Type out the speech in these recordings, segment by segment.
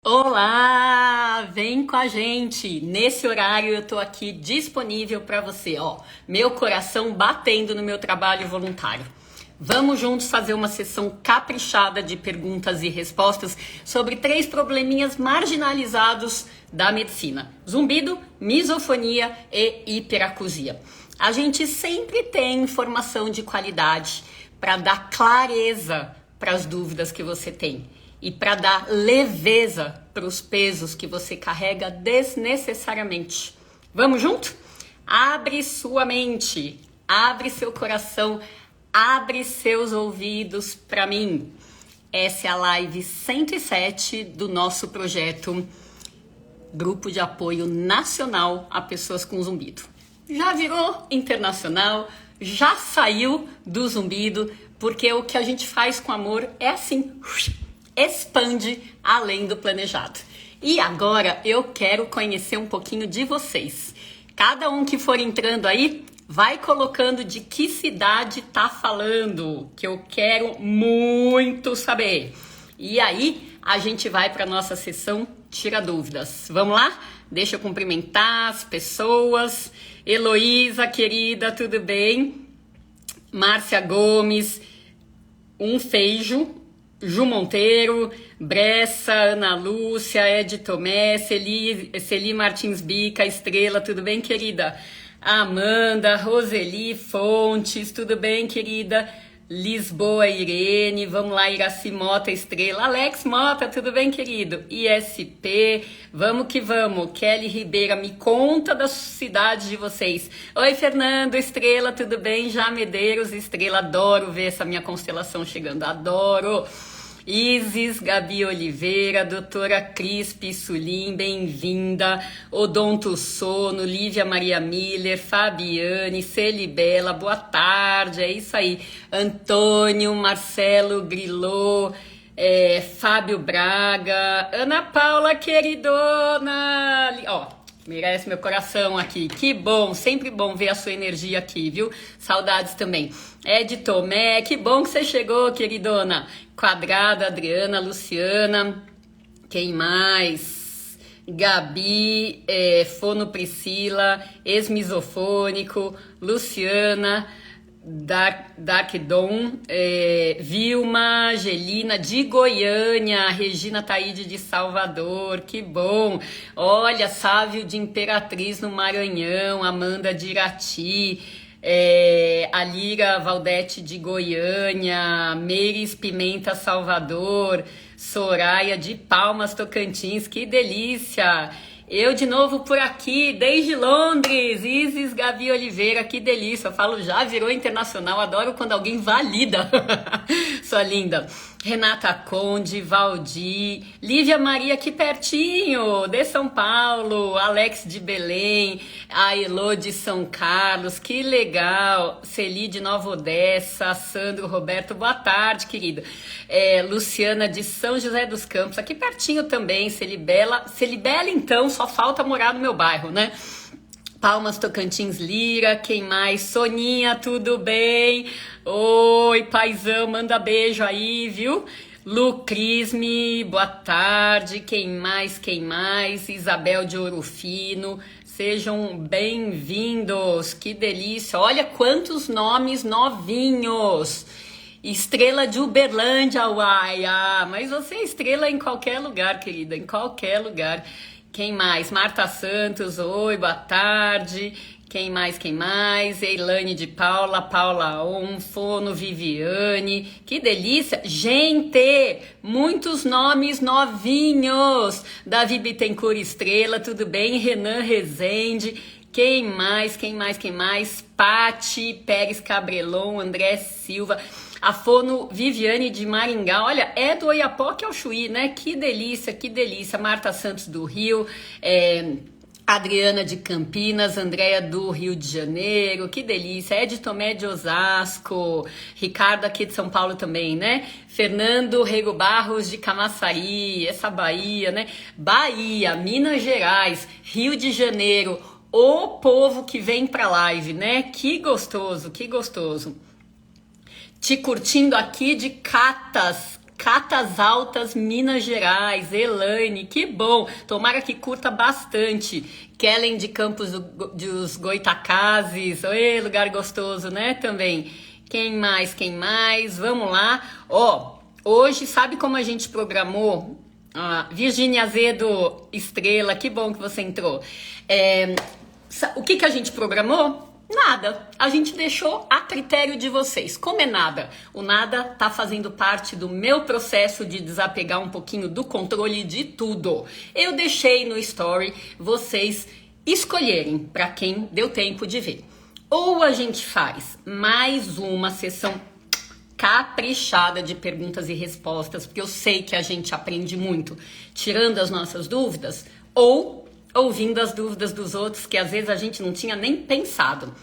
Olá, vem com a gente. Nesse horário eu tô aqui disponível para você, ó. Meu coração batendo no meu trabalho voluntário. Vamos juntos fazer uma sessão caprichada de perguntas e respostas sobre 3 probleminhas marginalizados da medicina: zumbido, misofonia e hiperacusia. A gente sempre tem informação de qualidade para dar clareza para as dúvidas que você tem e para dar leveza para os pesos que você carrega desnecessariamente. Vamos junto? Abre sua mente, abre seu coração, abre seus ouvidos para mim. Essa é a live 107 do nosso projeto Grupo de Apoio Nacional a Pessoas com Zumbido. Já virou internacional, já saiu do zumbido, porque o que a gente faz com amor é assim, expande além do planejado. E agora eu quero conhecer um pouquinho de vocês. Cada um que for entrando aí, vai colocando de que cidade tá falando, que eu quero muito saber. E aí a gente vai para nossa sessão Tira Dúvidas. Vamos lá? Deixa eu cumprimentar as pessoas. Heloísa, querida, tudo bem? Márcia Gomes, Ju Monteiro, Bressa, Ana Lúcia, Ed Tomé, Celi Martins Bica, Estrela, tudo bem, querida? Amanda, Roseli Fontes, tudo bem, querida? Lisboa Irene, vamos lá, Iraci Mota, Estrela, Alex Mota, tudo bem, querido? ISP, vamos que vamos. Kelly Ribeira, me conta da cidade de vocês. Oi, Fernando, Estrela, tudo bem? Já Medeiros, Estrela, adoro ver essa minha constelação chegando, adoro. Isis, Gabi Oliveira, doutora Crispi Sulim, bem-vinda. Odonto Sono, Lívia Maria Miller, Fabiane, Celibela, boa tarde, é isso aí. Antônio, Marcelo Grilô, Fábio Braga, Ana Paula, queridona, ó, merece meu coração aqui, que bom, sempre bom ver a sua energia aqui, viu? Saudades também. Ed Tomé, que bom que você chegou, queridona. Quadrada, Adriana, Luciana, quem mais? Gabi, Fono Priscila, Ex-Misofônico, Luciana, Darkdon, Vilma, Angelina de Goiânia, Regina Taíde de Salvador, que bom. Olha, Sávio de Imperatriz no Maranhão, Amanda de Irati, Alira Valdete de Goiânia, Meires Pimenta Salvador, Soraya de Palmas Tocantins, que delícia! Eu de novo por aqui, desde Londres, Isis Gabi Oliveira, que delícia, eu falo já virou internacional, adoro quando alguém valida, sua linda. Renata Conde, Valdir, Lívia Maria aqui pertinho, de São Paulo, Alex de Belém, a Elô de São Carlos, que legal, Celi de Nova Odessa, Sandro Roberto, boa tarde, querida. Luciana de São José dos Campos, aqui pertinho também, Celibela então, só falta morar no meu bairro, né? Palmas Tocantins Lira, quem mais? Soninha, tudo bem? Oi, paizão, manda beijo aí, viu? Lu Crisme, boa tarde, quem mais? Isabel de Ouro Fino, sejam bem-vindos, que delícia, olha quantos nomes novinhos. Estrela de Uberlândia, uai, mas você é estrela em qualquer lugar, querida, em qualquer lugar. Quem mais? Marta Santos, oi, boa tarde. Quem mais? Eilane de Paula, Paula Fono, Viviane. Que delícia! Gente, muitos nomes novinhos. Davi Bittencourt Estrela, tudo bem? Renan Rezende. Quem mais? Pati Pérez Cabrelon, André Silva. A Fono Viviane de Maringá, olha, é do Oiapoque ao Chuí, né? Que delícia. Marta Santos do Rio, Adriana de Campinas, Andréia do Rio de Janeiro, que delícia. Ed Tomé de Osasco, Ricardo aqui de São Paulo também, né? Fernando Rego Barros de Camaçari, essa Bahia, né? Bahia, Minas Gerais, Rio de Janeiro, o povo que vem pra live, né? Que gostoso. Te curtindo aqui de Catas, Catas Altas, Minas Gerais. Elaine, que bom. Tomara que curta bastante. Kellen de Campos dos Goitacazes. Oi, lugar gostoso, né? Também. Quem mais? Quem mais? Vamos lá. Ó, hoje, sabe como a gente programou? Virgínia Azedo, estrela, que bom que você entrou. O que a gente programou? Nada. A gente deixou a critério de vocês. Como é nada? O nada tá fazendo parte do meu processo de desapegar um pouquinho do controle de tudo. Eu deixei no story vocês escolherem para quem deu tempo de ver. Ou a gente faz mais uma sessão caprichada de perguntas e respostas, porque eu sei que a gente aprende muito tirando as nossas dúvidas, ou ouvindo as dúvidas dos outros, que às vezes a gente não tinha nem pensado.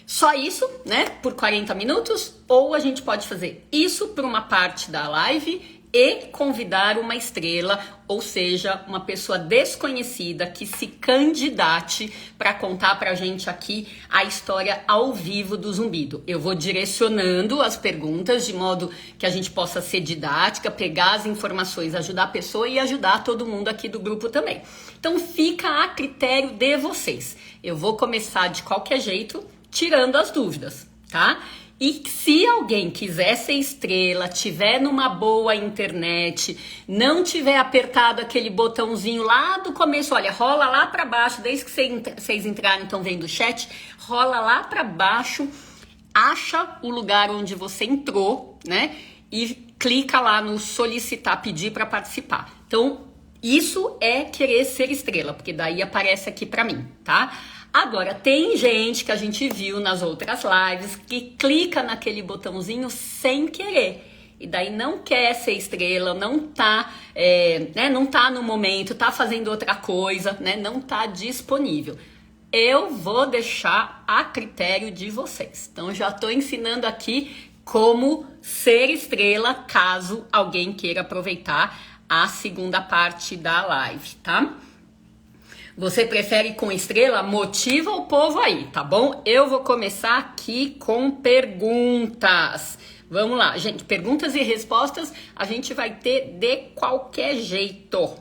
Só isso, né, por 40 minutos, ou a gente pode fazer isso por uma parte da live e convidar uma estrela, ou seja, uma pessoa desconhecida que se candidate para contar pra gente aqui a história ao vivo do Zumbido. Eu vou direcionando as perguntas de modo que a gente possa ser didática, pegar as informações, ajudar a pessoa e ajudar todo mundo aqui do grupo também. Então fica a critério de vocês. Eu vou começar de qualquer jeito, tirando as dúvidas, tá? E se alguém quiser ser estrela, tiver numa boa internet, não tiver apertado aquele botãozinho lá do começo, olha, rola lá pra baixo, desde que vocês entrarem, estão vendo o chat, rola lá pra baixo, acha o lugar onde você entrou, né? E clica lá no solicitar, pedir para participar. Então, isso é querer ser estrela, porque daí aparece aqui pra mim, tá? Agora, tem gente que a gente viu nas outras lives que clica naquele botãozinho sem querer. E daí não quer ser estrela, não tá, não tá no momento, tá fazendo outra coisa, né? Não tá disponível. Eu vou deixar a critério de vocês. Então, já tô ensinando aqui como ser estrela, caso alguém queira aproveitar a segunda parte da live, tá? Você prefere com estrela? Motiva o povo aí, tá bom? Eu vou começar aqui com perguntas. Vamos lá, gente. Perguntas e respostas a gente vai ter de qualquer jeito.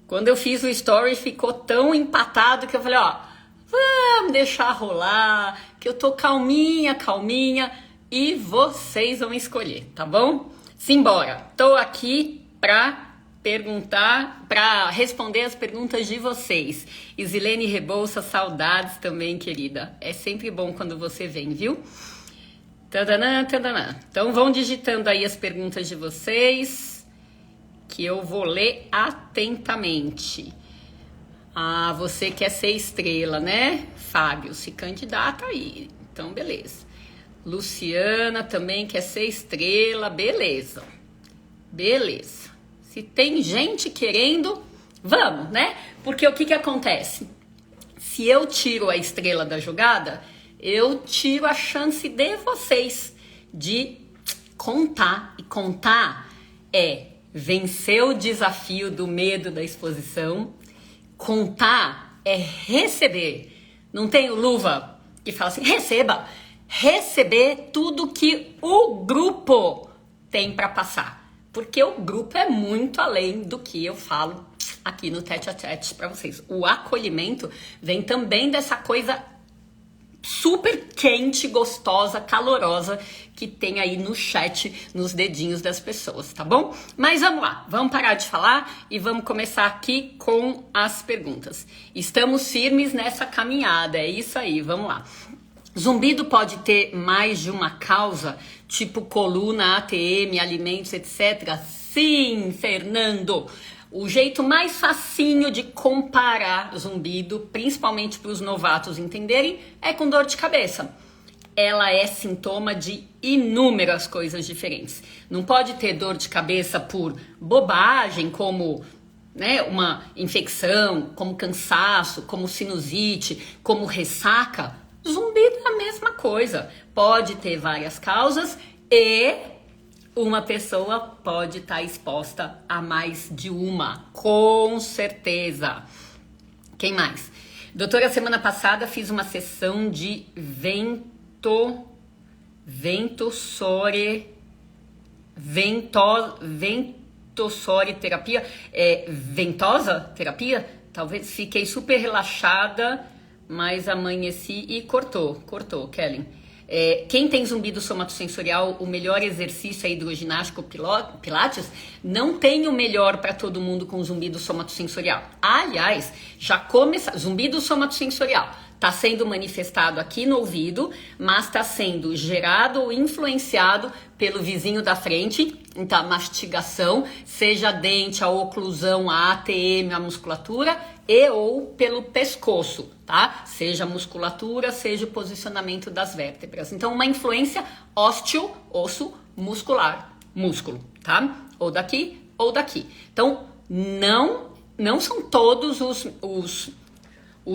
Quando eu fiz o story, ficou tão empatado que eu falei, ó, vamos deixar rolar, que eu tô calminha, calminha, e vocês vão escolher, tá bom? Simbora. Tô aqui pra perguntar, para responder as perguntas de vocês. Isilene Rebouça, saudades também, querida. É sempre bom quando você vem, viu? Tadanã, tadanã. Então vão digitando aí as perguntas de vocês, que eu vou ler atentamente. Ah, você quer ser estrela, né? Fábio, se candidata aí. Então, beleza. Luciana também quer ser estrela, beleza. Beleza. Se tem gente querendo, vamos, né? Porque o que acontece? Se eu tiro a estrela da jogada, eu tiro a chance de vocês de contar. E contar é vencer o desafio do medo da exposição. Contar é receber. Não tem o Luva que fala assim, receba. Receber tudo que o grupo tem para passar. Porque o grupo é muito além do que eu falo aqui no Tete a Tete para vocês. O acolhimento vem também dessa coisa super quente, gostosa, calorosa que tem aí no chat, nos dedinhos das pessoas, tá bom? Mas vamos lá, vamos parar de falar e vamos começar aqui com as perguntas. Estamos firmes nessa caminhada, é isso aí, vamos lá. Zumbido pode ter mais de uma causa, tipo coluna, ATM, alimentos, etc? Sim, Fernando! O jeito mais facinho de comparar zumbido, principalmente para os novatos entenderem, é com dor de cabeça. Ela é sintoma de inúmeras coisas diferentes. Não pode ter dor de cabeça por bobagem, como uma infecção, como cansaço, como sinusite, como ressaca. Zumbido é a mesma coisa. Pode ter várias causas e uma pessoa pode estar exposta a mais de uma, com certeza. Quem mais? Doutora, semana passada fiz uma sessão de vento sore. ventossori terapia, ventosa terapia, talvez fiquei super relaxada, mas amanheci e cortou, Kellen. Quem tem zumbido somatosensorial, o melhor exercício é hidroginástica ou pilates, não tem o melhor para todo mundo com zumbido somatosensorial. Aliás, já começa, zumbido somatosensorial está sendo manifestado aqui no ouvido, mas está sendo gerado ou influenciado pelo vizinho da frente. Então, a mastigação, seja a dente, a oclusão, a ATM, a musculatura, e ou pelo pescoço, tá? Seja a musculatura, seja o posicionamento das vértebras. Então, uma influência ósseo, osso, muscular, músculo, tá? Ou daqui ou daqui. Então, não são todos os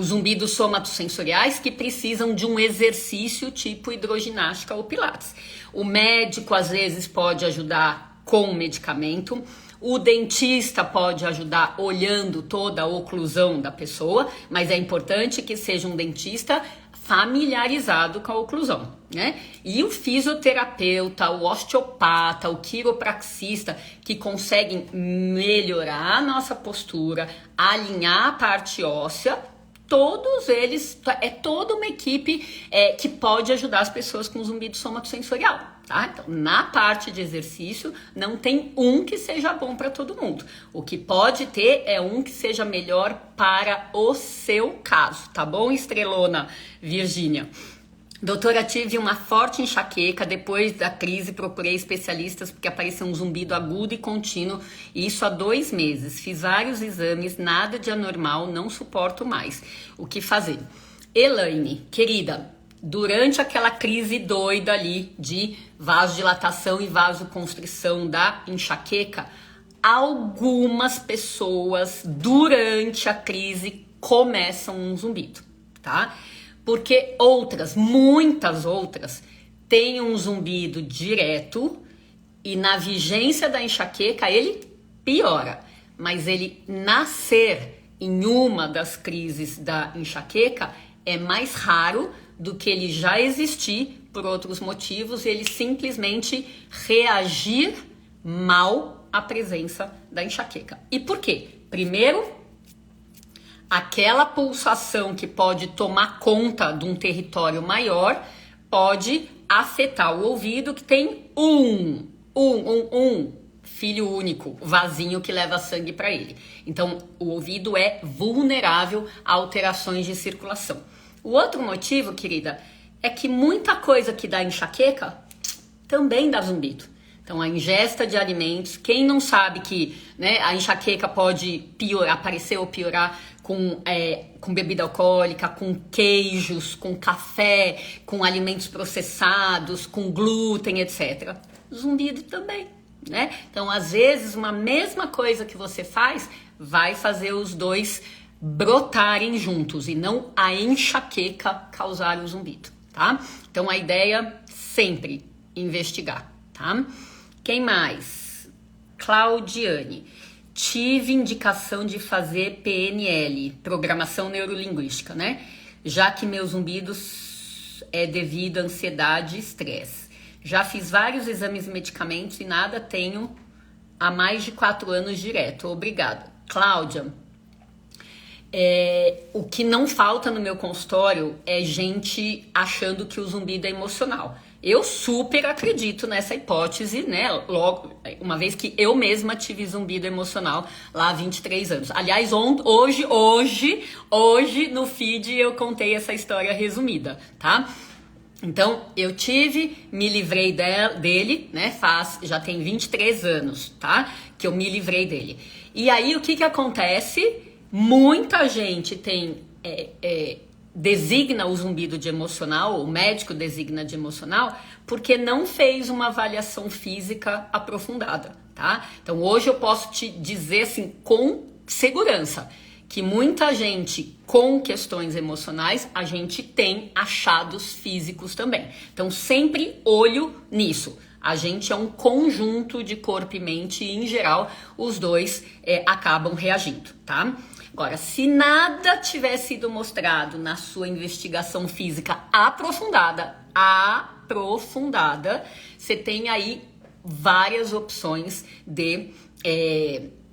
zumbidos somatosensoriais que precisam de um exercício tipo hidroginástica ou pilates. O médico, às vezes, pode ajudar com medicamento. O dentista pode ajudar olhando toda a oclusão da pessoa, mas é importante que seja um dentista familiarizado com a oclusão, né? E o fisioterapeuta, o osteopata, o quiropraxista, que conseguem melhorar a nossa postura, alinhar a parte óssea, todos eles, é toda uma equipe que pode ajudar as pessoas com zumbido somatosensorial, tá? Então, na parte de exercício, não tem um que seja bom para todo mundo. O que pode ter é um que seja melhor para o seu caso, tá bom, estrelona Virgínia? Doutora, tive uma forte enxaqueca, depois da crise procurei especialistas porque apareceu um zumbido agudo e contínuo, e isso há 2 meses. Fiz vários exames, nada de anormal, não suporto mais. O que fazer? Elaine, querida, durante aquela crise doida ali de vasodilatação e vasoconstrição da enxaqueca, algumas pessoas durante a crise começam um zumbido, tá? Porque muitas outras, têm um zumbido direto e na vigência da enxaqueca ele piora. Mas ele nascer em uma das crises da enxaqueca é mais raro do que ele já existir por outros motivos e ele simplesmente reagir mal à presença da enxaqueca. E por quê? Primeiro, aquela pulsação que pode tomar conta de um território maior pode afetar o ouvido, que tem um filho único, vasinho que leva sangue para ele. Então, o ouvido é vulnerável a alterações de circulação. O outro motivo, querida, é que muita coisa que dá enxaqueca também dá zumbido. Então, a ingesta de alimentos, quem não sabe que, né, a enxaqueca pode piorar, aparecer ou piorar com bebida alcoólica, com queijos, com café, com alimentos processados, com glúten, etc. Zumbido também, né? Então, às vezes, uma mesma coisa que você faz vai fazer os dois brotarem juntos e não a enxaqueca causar o zumbido, tá? Então, a ideia sempre investigar, tá? Quem mais? Claudiane. Tive indicação de fazer PNL, Programação Neurolinguística, né? Já que meus zumbidos é devido a ansiedade e estresse. Já fiz vários exames e medicamentos e nada tenho há mais de 4 anos direto. Obrigada. Cláudia, o que não falta no meu consultório é gente achando que o zumbido é emocional. Eu super acredito nessa hipótese, né? Logo, uma vez que eu mesma tive zumbido emocional lá há 23 anos. Aliás, hoje no feed eu contei essa história resumida, tá? Então, eu me livrei dele, né? Já tem 23 anos, tá? Que eu me livrei dele. E aí, o que acontece? Muita gente designa o zumbido de emocional, o médico designa de emocional, porque não fez uma avaliação física aprofundada, tá? Então, hoje eu posso te dizer, assim, com segurança, que muita gente com questões emocionais, a gente tem achados físicos também. Então, sempre olho nisso. A gente é um conjunto de corpo e mente e, em geral, os dois acabam reagindo, tá? Agora, se nada tiver sido mostrado na sua investigação física aprofundada, você tem aí várias opções de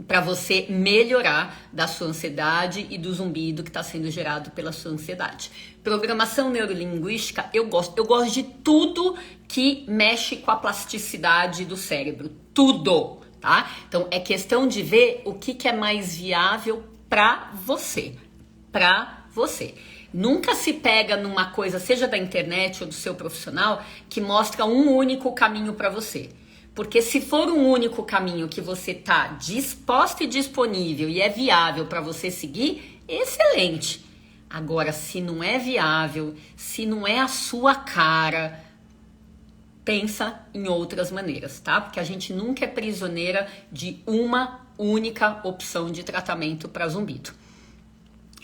para você melhorar da sua ansiedade e do zumbido que está sendo gerado pela sua ansiedade. Programação neurolinguística, eu gosto de tudo que mexe com a plasticidade do cérebro, tudo, tá? Então é questão de ver o que é mais viável para você, Nunca se pega numa coisa, seja da internet ou do seu profissional, que mostra um único caminho para você. Porque se for um único caminho que você tá disposto e disponível e é viável para você seguir, excelente. Agora, se não é viável, se não é a sua cara, pensa em outras maneiras, tá? Porque a gente nunca é prisioneira de uma única opção de tratamento para zumbido.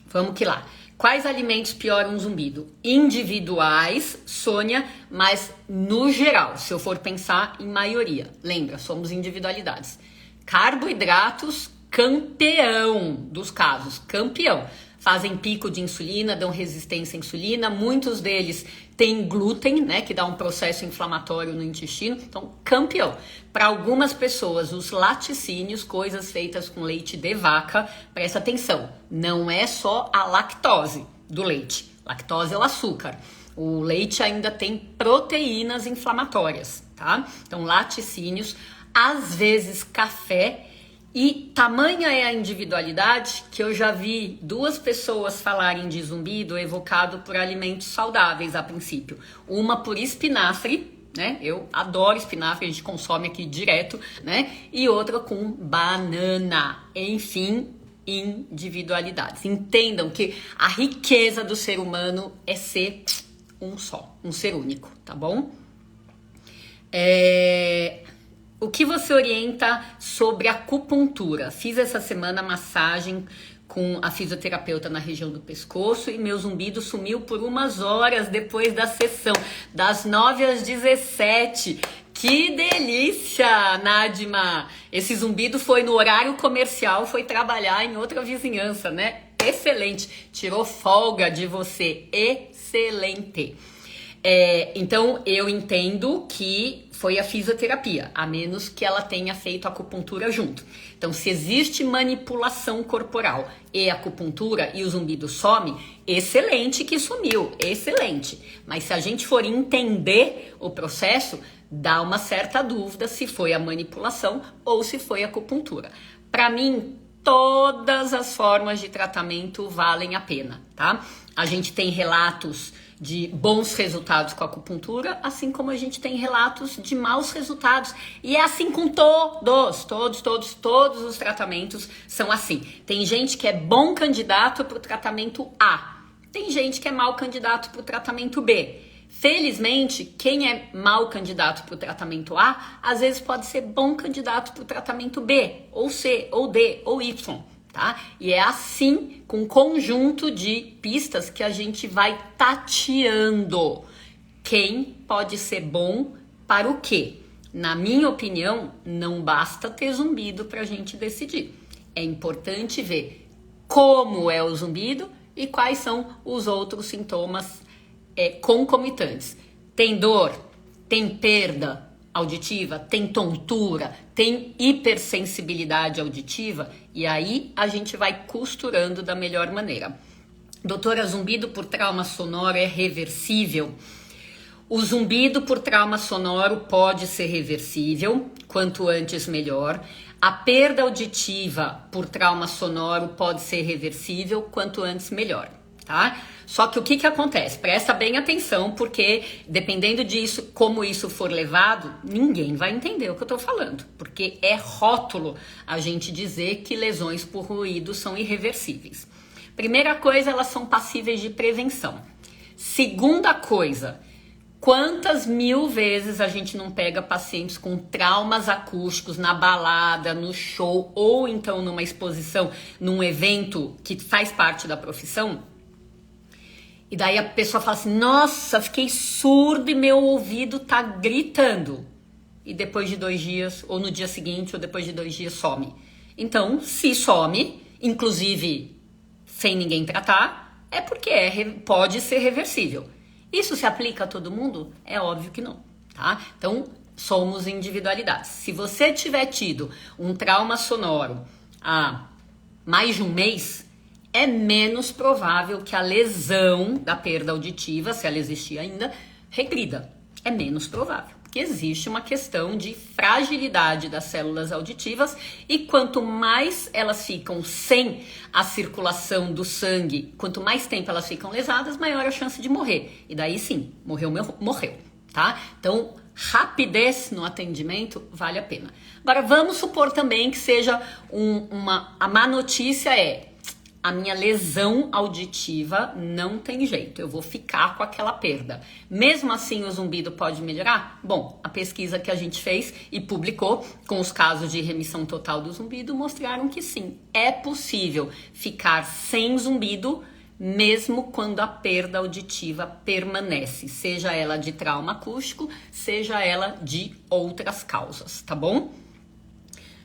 Vamos que lá. Quais alimentos pioram um zumbido? Individuais, Sônia, mas no geral, se eu for pensar em maioria. Lembra, somos individualidades. Carboidratos, campeão dos casos, campeão. Fazem pico de insulina, dão resistência à insulina, muitos deles têm glúten, né, que dá um processo inflamatório no intestino, então campeão. Para algumas pessoas, os laticínios, coisas feitas com leite de vaca, presta atenção, não é só a lactose do leite, lactose é o açúcar, o leite ainda tem proteínas inflamatórias, tá? Então laticínios, às vezes café. E tamanha é a individualidade que eu já vi 2 pessoas falarem de zumbido evocado por alimentos saudáveis a princípio. Uma por espinafre, né? Eu adoro espinafre, a gente consome aqui direto, né? E outra com banana. Enfim, individualidades. Entendam que a riqueza do ser humano é ser um só, um ser único, tá bom? O que você orienta sobre acupuntura? Fiz essa semana massagem com a fisioterapeuta na região do pescoço e meu zumbido sumiu por umas horas depois da sessão, das 9 às 17. Que delícia, Nadima! Esse zumbido foi no horário comercial, foi trabalhar em outra vizinhança, né? Excelente, tirou folga de você, excelente. Então, eu entendo que foi a fisioterapia, a menos que ela tenha feito acupuntura junto. Então, se existe manipulação corporal e acupuntura e o zumbido some, excelente que sumiu, excelente. Mas se a gente for entender o processo, dá uma certa dúvida se foi a manipulação ou se foi a acupuntura. Para mim, todas as formas de tratamento valem a pena, tá? A gente tem relatos de bons resultados com a acupuntura, assim como a gente tem relatos de maus resultados. E é assim com todos os tratamentos são assim. Tem gente que é bom candidato para o tratamento A, tem gente que é mau candidato para o tratamento B. Felizmente, quem é mau candidato para o tratamento A, às vezes pode ser bom candidato para o tratamento B, ou C, ou D, ou Y. Tá? E é assim, com um conjunto de pistas que a gente vai tateando quem pode ser bom para o quê. Na minha opinião, não basta ter zumbido para a gente decidir. É importante ver como é o zumbido e quais são os outros sintomas concomitantes. Tem dor? Tem perda auditiva, tem tontura, tem hipersensibilidade auditiva, e aí a gente vai costurando da melhor maneira. Doutora, zumbido por trauma sonoro é reversível? O zumbido por trauma sonoro pode ser reversível, quanto antes melhor. A perda auditiva por trauma sonoro pode ser reversível, quanto antes melhor, tá? Só que o que acontece? Presta bem atenção, porque dependendo disso, como isso for levado, ninguém vai entender o que eu tô falando. Porque é rótulo a gente dizer que lesões por ruído são irreversíveis. Primeira coisa, elas são passíveis de prevenção. Segunda coisa, quantas mil vezes a gente não pega pacientes com traumas acústicos na balada, no show, ou então numa exposição, num evento que faz parte da profissão? E daí a pessoa fala assim, nossa, fiquei surdo e meu ouvido tá gritando. E depois de 2 dias, ou no dia seguinte, ou depois de 2 dias, some. Então, se some, inclusive sem ninguém tratar, é porque pode ser reversível. Isso se aplica a todo mundo? É óbvio que não, tá? Então, somos individualidades. Se você tiver tido um trauma sonoro há mais de um mês, é menos provável que a lesão da perda auditiva, se ela existir ainda, regrida. É menos provável, porque existe uma questão de fragilidade das células auditivas e quanto mais elas ficam sem a circulação do sangue, quanto mais tempo elas ficam lesadas, maior a chance de morrer. E daí sim, morreu, tá? Então, rapidez no atendimento vale a pena. Agora, vamos supor também que seja a má notícia é: a minha lesão auditiva não tem jeito, eu vou ficar com aquela perda. Mesmo assim, o zumbido pode melhorar? Bom, a pesquisa que a gente fez e publicou com os casos de remissão total do zumbido mostraram que sim, é possível ficar sem zumbido mesmo quando a perda auditiva permanece, seja ela de trauma acústico, seja ela de outras causas, tá bom?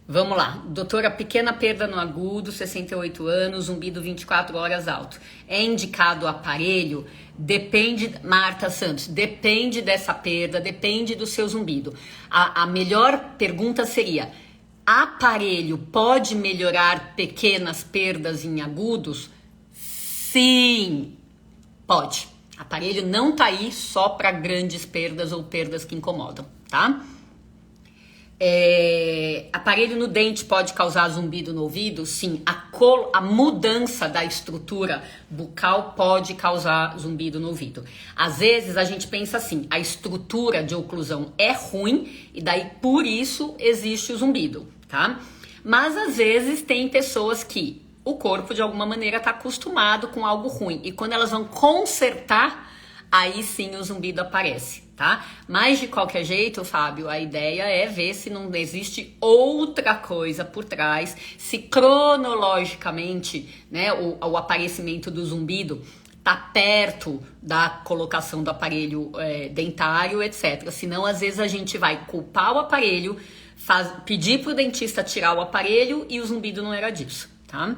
Vamos lá, doutora, pequena perda no agudo, 68 anos, zumbido 24 horas alto. É indicado o aparelho? Depende, Marta Santos, depende dessa perda, depende do seu zumbido. A melhor pergunta seria: aparelho pode melhorar pequenas perdas em agudos? Sim, pode. Aparelho não tá aí só para grandes perdas ou perdas que incomodam, tá? Aparelho no dente pode causar zumbido no ouvido? Sim. A mudança da estrutura bucal pode causar zumbido no ouvido. Às vezes a gente pensa assim: a estrutura de oclusão é ruim e daí por isso existe o zumbido, tá? Mas às vezes tem pessoas que o corpo de alguma maneira está acostumado com algo ruim e quando elas vão consertar, aí sim o zumbido aparece, tá? Mas de qualquer jeito, Fábio, a ideia é ver se não existe outra coisa por trás, se cronologicamente, né, o aparecimento do zumbido tá perto da colocação do aparelho dentário, etc. Senão, às vezes, a gente vai culpar o aparelho, pedir pro dentista tirar o aparelho e o zumbido não era disso, tá?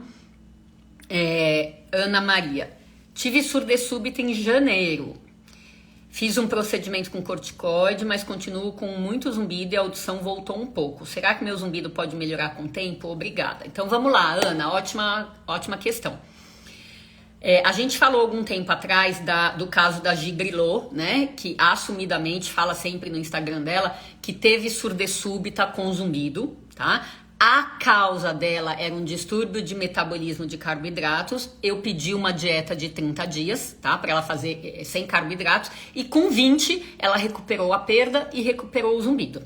Ana Maria, tive surdez súbita em janeiro. Fiz um procedimento com corticoide, mas continuo com muito zumbido e a audição voltou um pouco. Será que meu zumbido pode melhorar com o tempo? Obrigada. Então vamos lá, Ana, ótima questão. A gente falou algum tempo atrás do caso da Gigrilô, né? Que assumidamente fala sempre no Instagram dela que teve surdez súbita com zumbido, tá? A causa dela era um distúrbio de metabolismo de carboidratos. Eu pedi uma dieta de 30 dias, tá? Para ela fazer sem carboidratos. E com 20, ela recuperou a perda e recuperou o zumbido.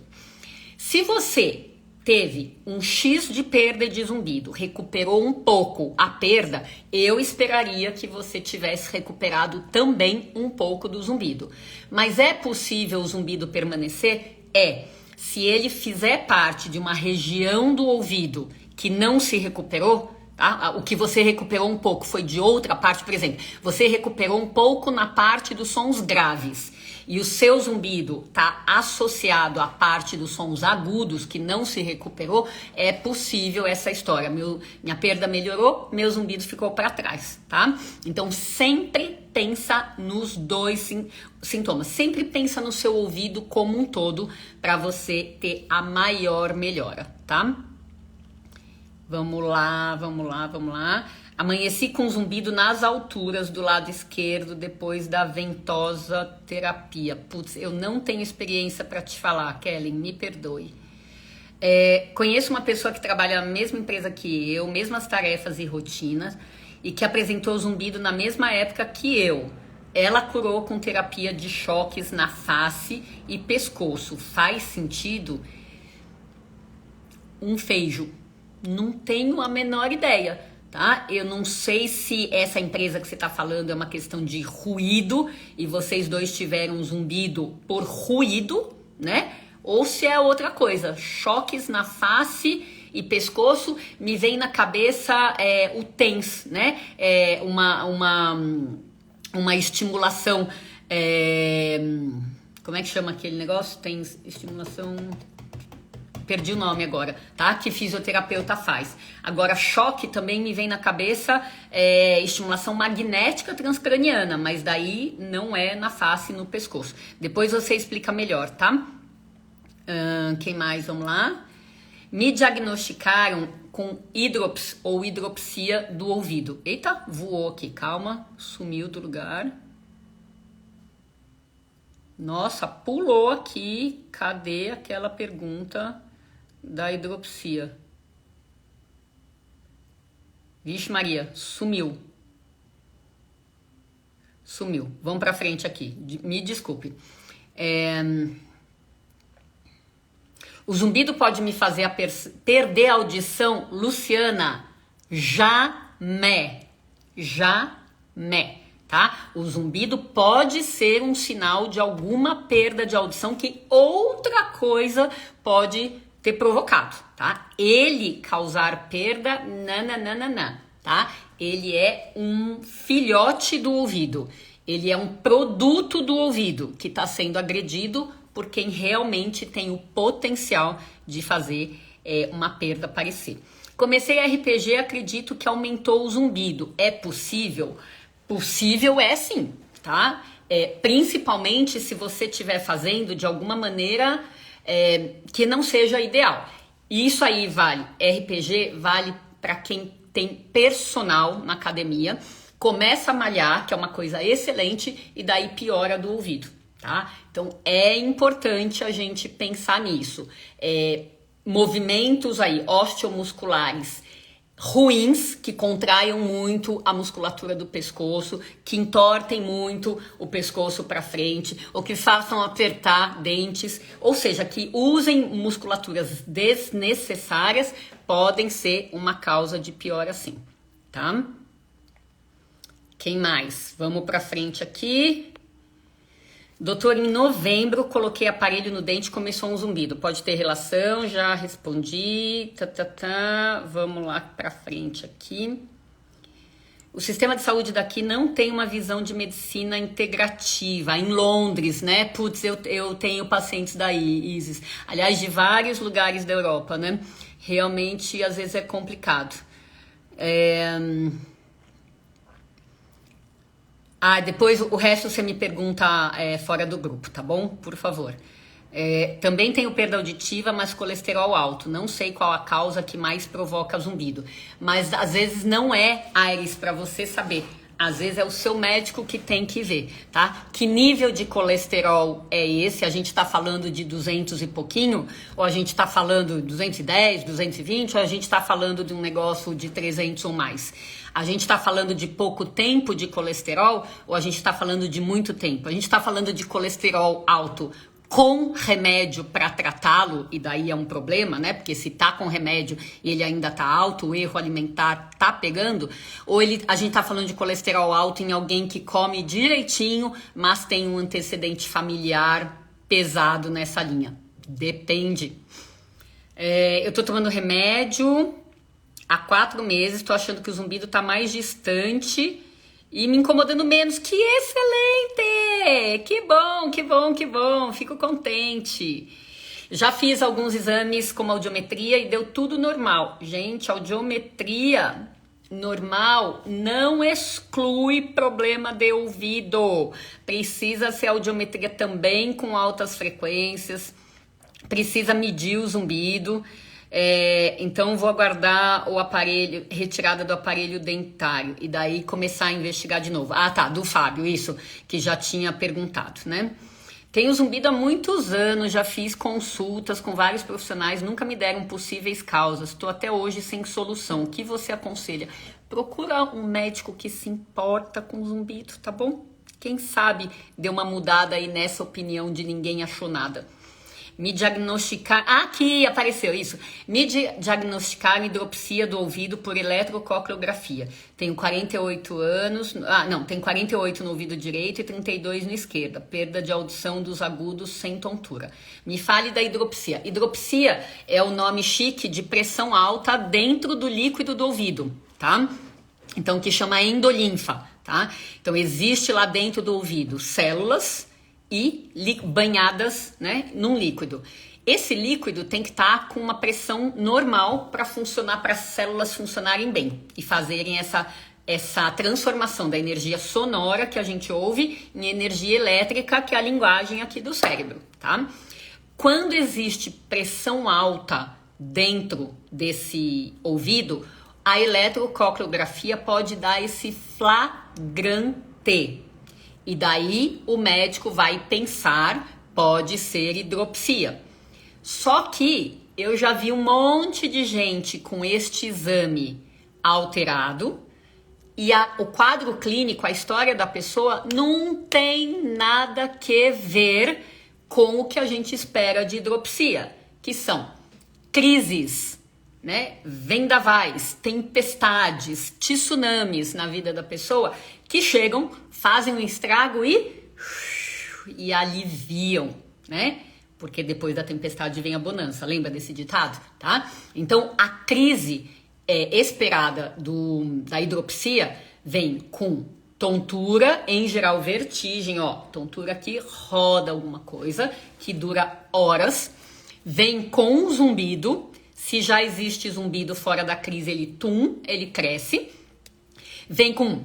Se você teve um X de perda de zumbido, recuperou um pouco a perda, eu esperaria que você tivesse recuperado também um pouco do zumbido. Mas é possível o zumbido permanecer? Se ele fizer parte de uma região do ouvido que não se recuperou, tá? O que você recuperou um pouco foi de outra parte, por exemplo, você recuperou um pouco na parte dos sons graves e o seu zumbido está associado à parte dos sons agudos que não se recuperou, é possível essa história. Minha perda melhorou, meu zumbido ficou para trás, tá? Então sempre pensa nos dois sintomas, sempre pensa no seu ouvido como um todo para você ter a maior melhora, tá? Vamos lá. Amanheci com zumbido nas alturas do lado esquerdo depois da ventosa terapia. Putz, eu não tenho experiência para te falar, Kellen, me perdoe. Conheço uma pessoa que trabalha na mesma empresa que eu, mesmas tarefas e rotinas, e que apresentou zumbido na mesma época que eu. Ela curou com terapia de choques na face e pescoço. Faz sentido? Um feijo. Não tenho a menor ideia, tá? Eu não sei se essa empresa que você tá falando é uma questão de ruído e vocês dois tiveram zumbido por ruído, né? Ou se é outra coisa. Choques na face e pescoço, me vem na cabeça o TENS, né? Uma estimulação, como é que chama aquele negócio? TENS, estimulação... Perdi o nome agora, tá? Que fisioterapeuta faz. Agora, choque também me vem na cabeça, estimulação magnética transcraniana, mas daí não é na face e no pescoço. Depois você explica melhor, tá? Quem mais? Vamos lá. Me diagnosticaram com hidropsia do ouvido. Eita, voou aqui, calma, sumiu do lugar. Nossa, pulou aqui. Cadê aquela pergunta da hidropsia? Vixe Maria, sumiu. Sumiu. Vamos pra frente aqui. Me desculpe. O zumbido pode me fazer perder a audição? Luciana, jamais. Jamais, tá? O zumbido pode ser um sinal de alguma perda de audição que outra coisa pode ter provocado, tá? Ele causar perda, não, tá? Ele é um filhote do ouvido. Ele é um produto do ouvido que está sendo agredido por quem realmente tem o potencial de fazer uma perda aparecer. Comecei RPG, acredito que aumentou o zumbido. É possível? Possível é sim, tá? Principalmente se você estiver fazendo de alguma maneira que não seja ideal. E isso aí vale, RPG vale para quem tem personal na academia, começa a malhar, que é uma coisa excelente, e daí piora do ouvido. Tá? Então é importante a gente pensar nisso. Movimentos aí osteomusculares ruins, que contraiam muito a musculatura do pescoço, que entortem muito o pescoço para frente, ou que façam apertar dentes, ou seja, que usem musculaturas desnecessárias, podem ser uma causa de piora sim, tá? Quem mais? Vamos para frente aqui. Doutor, em novembro coloquei aparelho no dente e começou um zumbido. Pode ter relação? Já respondi. Vamos lá pra frente aqui. O sistema de saúde daqui não tem uma visão de medicina integrativa. Em Londres, né? Putz, eu tenho pacientes daí, Isis. Aliás, de vários lugares da Europa, né? Realmente, às vezes é complicado. Depois o resto você me pergunta fora do grupo, tá bom? Por favor. Também tenho perda auditiva, mas colesterol alto. Não sei qual a causa que mais provoca zumbido. Mas às vezes não é, Aires, para você saber. Às vezes é o seu médico que tem que ver, tá? Que nível de colesterol é esse? A gente tá falando de 200 e pouquinho? Ou a gente tá falando 210, 220? Ou a gente tá falando de um negócio de 300 ou mais? A gente está falando de pouco tempo de colesterol ou a gente está falando de muito tempo? A gente está falando de colesterol alto com remédio para tratá-lo, e daí é um problema, né? Porque se tá com remédio e ele ainda tá alto, o erro alimentar tá pegando, ou a gente tá falando de colesterol alto em alguém que come direitinho, mas tem um antecedente familiar pesado nessa linha. Depende. Eu tô tomando remédio há 4 meses, tô achando que o zumbido tá mais distante e me incomodando menos. Que excelente! Que bom, que bom, que bom. Fico contente. Já fiz alguns exames como audiometria e deu tudo normal. Gente, audiometria normal não exclui problema de ouvido. Precisa ser audiometria também com altas frequências. Precisa medir o zumbido. Então vou aguardar o aparelho, retirada do aparelho dentário e daí começar a investigar de novo. Do Fábio, isso que já tinha perguntado, né? Tenho zumbido há muitos anos, já fiz consultas com vários profissionais, nunca me deram possíveis causas, estou até hoje sem solução. O que você aconselha? Procura um médico que se importa com zumbido, tá bom? Quem sabe deu uma mudada aí nessa opinião de ninguém achou nada. Me diagnosticar... aqui apareceu isso. Me diagnosticaram hidropsia do ouvido por eletrococleografia. Tenho 48 anos... tenho 48 no ouvido direito e 32 no esquerdo. Perda de audição dos agudos sem tontura. Me fale da hidropsia. Hidropsia é o nome chique de pressão alta dentro do líquido do ouvido, tá? Então, que chama endolinfa, tá? Então, existe lá dentro do ouvido células e banhadas, né, num líquido. Esse líquido tem que estar com uma pressão normal para funcionar, para as células funcionarem bem e fazerem essa transformação da energia sonora que a gente ouve em energia elétrica, que é a linguagem aqui do cérebro, tá? Quando existe pressão alta dentro desse ouvido, a eletrococriografia pode dar esse flagrante. E daí o médico vai pensar, pode ser hidropsia. Só que eu já vi um monte de gente com este exame alterado e o quadro clínico, a história da pessoa não tem nada que ver com o que a gente espera de hidropsia, que são crises, né? Vendavais, tempestades, tsunamis na vida da pessoa que chegam, fazem um estrago e aliviam, né? Porque depois da tempestade vem a bonança, lembra desse ditado, tá? Então, a crise esperada da hidropsia vem com tontura, em geral vertigem, ó, tontura que roda alguma coisa, que dura horas, vem com zumbido, se já existe zumbido fora da crise, ele cresce, vem com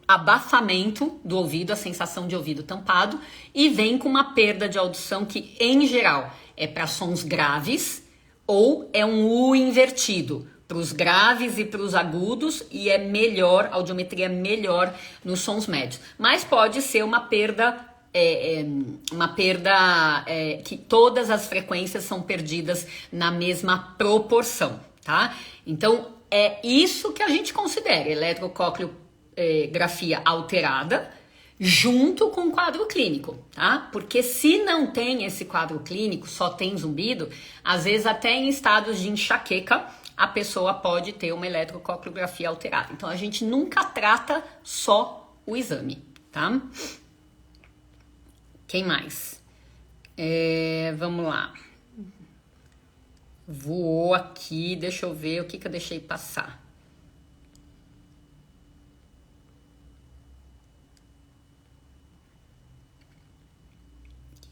abafamento do ouvido, a sensação de ouvido tampado, e vem com uma perda de audição que, em geral, é para sons graves ou é um U invertido, para os graves e para os agudos, e é melhor, a audiometria é melhor nos sons médios. Mas pode ser uma perda que todas as frequências são perdidas na mesma proporção, tá? Então, é isso que a gente considera eletrococriografia alterada junto com o quadro clínico, tá? Porque se não tem esse quadro clínico, só tem zumbido, às vezes até em estados de enxaqueca, a pessoa pode ter uma eletrococriografia alterada. Então, a gente nunca trata só o exame, tá? Quem mais? Vamos lá. Voou aqui, deixa eu ver o que eu deixei passar.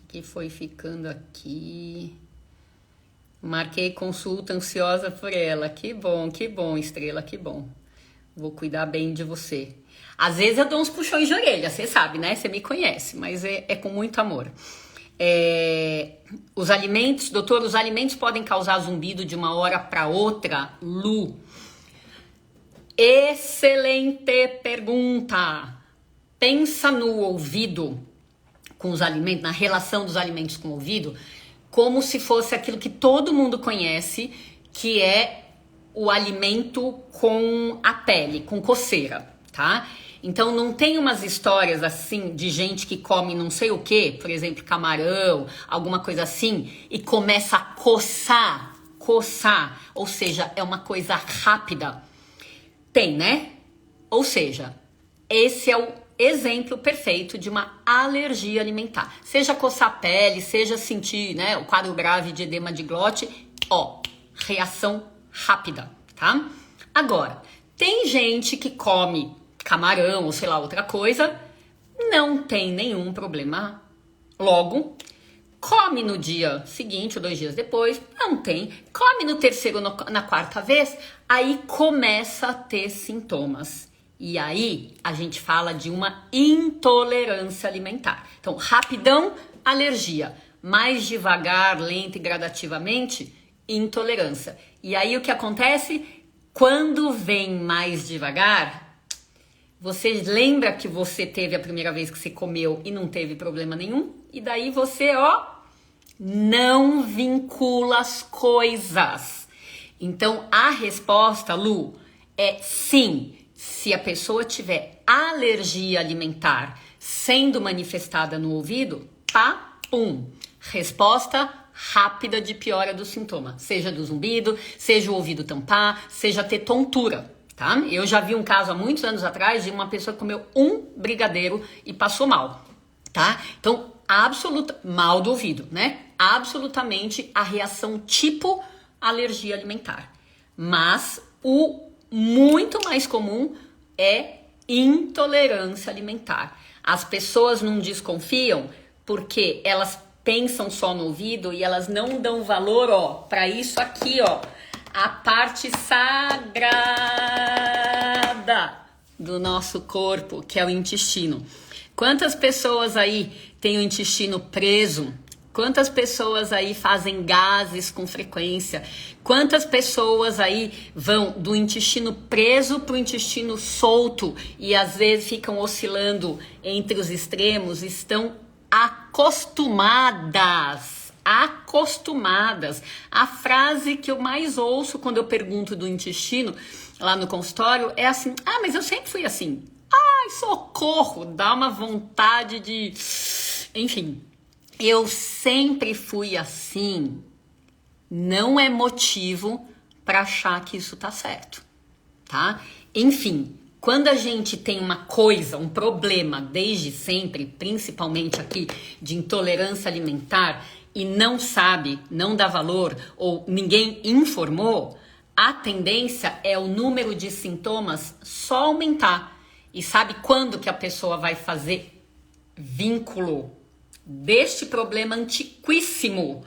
O que foi ficando aqui? Marquei consulta ansiosa por ela. Que bom, Estrela, que bom. Vou cuidar bem de você. Às vezes eu dou uns puxões de orelha, você sabe, né? Você me conhece, mas é com muito amor. Os alimentos podem causar zumbido de uma hora para outra? Lu, excelente pergunta. Pensa no ouvido com os alimentos, na relação dos alimentos com o ouvido, como se fosse aquilo que todo mundo conhece, que é o alimento com a pele, com coceira, tá? Então não tem umas histórias assim de gente que come não sei o que, por exemplo, camarão, alguma coisa assim, e começa a coçar, ou seja, é uma coisa rápida. Tem, né? Ou seja, esse é o exemplo perfeito de uma alergia alimentar. Seja coçar a pele, seja sentir, né, o quadro grave de edema de glote, reação rápida, tá? Agora, tem gente que come camarão ou sei lá, outra coisa, não tem nenhum problema logo, come no dia seguinte ou 2 dias depois, não tem, come no terceiro, na quarta vez, aí começa a ter sintomas. E aí a gente fala de uma intolerância alimentar. Então, rapidão, alergia. Mais devagar, lento e gradativamente, intolerância. E aí o que acontece? Quando vem mais devagar, você lembra que você teve a primeira vez que você comeu e não teve problema nenhum? E daí você, não vincula as coisas. Então, a resposta, Lu, é sim. Se a pessoa tiver alergia alimentar sendo manifestada no ouvido, pum. Resposta rápida de piora do sintoma. Seja do zumbido, seja o ouvido tampar, seja ter tontura, tá? Eu já vi um caso há muitos anos atrás de uma pessoa que comeu um brigadeiro e passou mal, tá? Então, mal do ouvido, né? Absolutamente a reação tipo alergia alimentar. Mas o muito mais comum é intolerância alimentar. As pessoas não desconfiam porque elas pensam só no ouvido e elas não dão valor, para isso aqui, a parte sagrada do nosso corpo, que é o intestino. Quantas pessoas aí têm o intestino preso Quantas pessoas aí fazem gases com frequência? Quantas pessoas aí vão do intestino preso para o intestino solto e às vezes ficam oscilando entre os extremos? Estão acostumadas. A frase que eu mais ouço quando eu pergunto do intestino lá no consultório é assim: ah, mas eu sempre fui assim. Ai, socorro! Dá uma vontade de... Enfim, eu sempre fui assim. Não é motivo para achar que isso tá certo, tá? Enfim, quando a gente tem uma coisa, um problema desde sempre, principalmente aqui de intolerância alimentar, e não sabe, não dá valor ou ninguém informou, a tendência é o número de sintomas só aumentar. E sabe quando que a pessoa vai fazer vínculo deste problema antiquíssimo